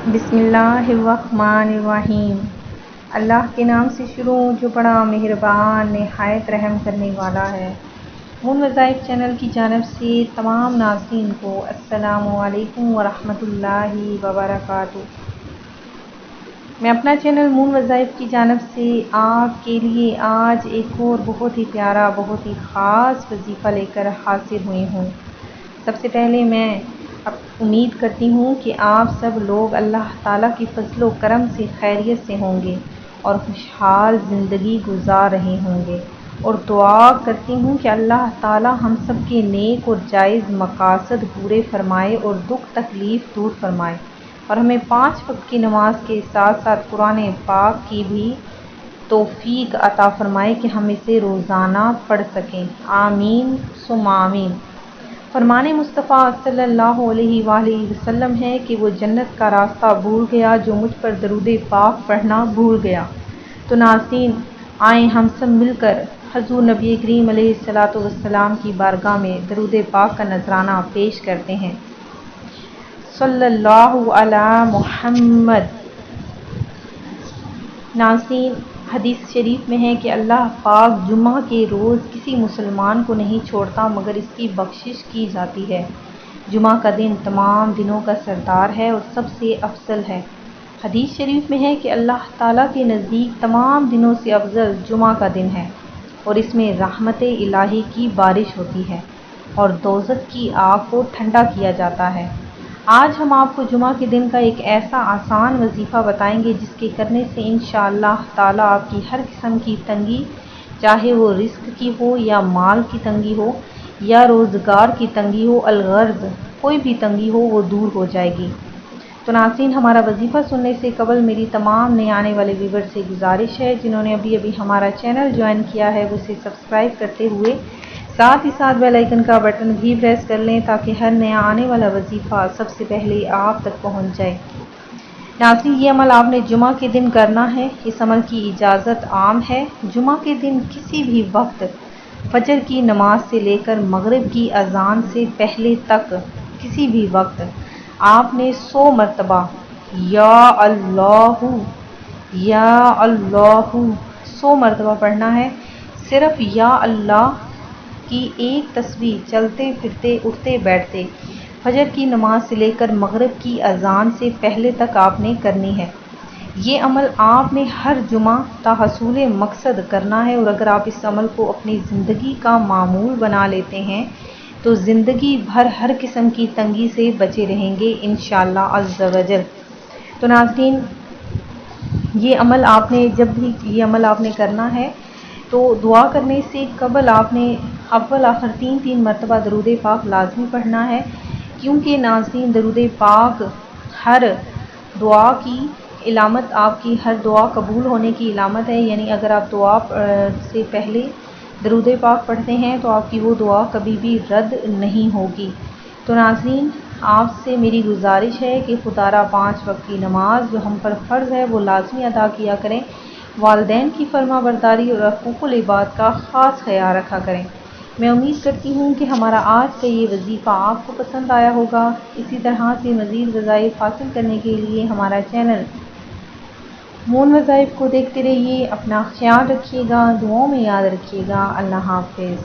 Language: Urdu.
بسم اللہ الرحمن الرحیم۔ اللہ کے نام سے شروع جو بڑا مہربان نہایت رحم کرنے والا ہے۔ مون وظائف چینل کی جانب سے تمام ناظرین کو السلام علیکم ورحمۃ اللہ وبرکاتہ۔ میں اپنا چینل مون وظائف کی جانب سے آپ کے لیے آج ایک اور بہت ہی پیارا بہت ہی خاص وظیفہ لے کر حاضر ہوئی ہوں۔ سب سے پہلے میں امید کرتی ہوں کہ آپ سب لوگ اللہ تعالیٰ کی فضل و کرم سے خیریت سے ہوں گے اور خوشحال زندگی گزار رہے ہوں گے، اور دعا کرتی ہوں کہ اللہ تعالیٰ ہم سب کے نیک اور جائز مقاصد پورے فرمائے اور دکھ تکلیف دور فرمائے، اور ہمیں 5 وقت کی نماز کے ساتھ ساتھ قرآن پاک کی بھی توفیق عطا فرمائے کہ ہم اسے روزانہ پڑھ سکیں، آمین ثم آمین۔ فرمان مصطفیٰ صلی اللہ علیہ وآلہ وسلم ہے کہ وہ جنت کا راستہ بھول گیا جو مجھ پر درود پاک پڑھنا بھول گیا۔ تو ناظرین، آئیں ہم سب مل کر حضور نبی کریم علیہ الصلاۃ والسلام کی بارگاہ میں درود پاک کا نذرانہ پیش کرتے ہیں۔ صلی اللہ علی محمد۔ ناظرین، حدیث شریف میں ہے کہ اللہ پاک جمعہ کے روز کسی مسلمان کو نہیں چھوڑتا مگر اس کی بخشش کی جاتی ہے۔ جمعہ کا دن تمام دنوں کا سردار ہے اور سب سے افضل ہے۔ حدیث شریف میں ہے کہ اللہ تعالیٰ کے نزدیک تمام دنوں سے افضل جمعہ کا دن ہے، اور اس میں رحمت الہی کی بارش ہوتی ہے اور دوزخ کی آگ کو ٹھنڈا کیا جاتا ہے۔ آج ہم آپ کو جمعہ کے دن کا ایک ایسا آسان وظیفہ بتائیں گے جس کے کرنے سے انشاءاللہ تعالیٰ آپ کی ہر قسم کی تنگی، چاہے وہ رزق کی ہو یا مال کی تنگی ہو یا روزگار کی تنگی ہو، الغرض کوئی بھی تنگی ہو، وہ دور ہو جائے گی۔ تو ناظرین، ہمارا وظیفہ سننے سے قبل میری تمام نئے آنے والے ویور سے گزارش ہے، جنہوں نے ابھی ہمارا چینل جوائن کیا ہے وہ اسے سبسکرائب کرتے ہوئے ساتھ ہی ساتھ بیل آئیکن کا بٹن بھی پریس کر لیں تاکہ ہر نیا آنے والا وظیفہ سب سے پہلے آپ تک پہنچ جائے۔ ناظرین، یہ عمل آپ نے جمعہ کے دن کرنا ہے۔ اس عمل کی اجازت عام ہے۔ جمعہ کے دن کسی بھی وقت فجر کی نماز سے لے کر مغرب کی اذان سے پہلے تک کسی بھی وقت آپ نے 100 مرتبہ یا اللہ یا اللہ 100 مرتبہ پڑھنا ہے۔ صرف یا اللہ کی ایک تسبیح چلتے پھرتے اٹھتے بیٹھتے فجر کی نماز سے لے کر مغرب کی اذان سے پہلے تک آپ نے کرنی ہے۔ یہ عمل آپ نے ہر جمعہ تا حصول مقصد کرنا ہے، اور اگر آپ اس عمل کو اپنی زندگی کا معمول بنا لیتے ہیں تو زندگی بھر ہر قسم کی تنگی سے بچے رہیں گے انشاءاللہ عز و جل۔ تو ناظرین، یہ عمل آپ نے جب بھی یہ عمل آپ نے کرنا ہے تو دعا کرنے سے قبل آپ نے اول آخر 3 مرتبہ درود پاک لازمی پڑھنا ہے، کیونکہ ناظرین درود پاک ہر دعا کی علامت، آپ کی ہر دعا قبول ہونے کی علامت ہے، یعنی اگر آپ دعا سے پہلے درود پاک پڑھتے ہیں تو آپ کی وہ دعا کبھی بھی رد نہیں ہوگی۔ تو ناظرین، آپ سے میری گزارش ہے کہ خدا را 5 وقت کی نماز جو ہم پر فرض ہے وہ لازمی ادا کیا کریں، والدین کی فرما برداری اور حقوق العباد کا خاص خیال رکھا کریں۔ میں امید کرتی ہوں کہ ہمارا آج کا یہ وظیفہ آپ کو پسند آیا ہوگا۔ اسی طرح سے مزید وظائف حاصل کرنے کے لیے ہمارا چینل مون وظائف کو دیکھتے رہیے۔ اپنا خیال رکھیے گا، دعاؤں میں یاد رکھیے گا۔ اللہ حافظ۔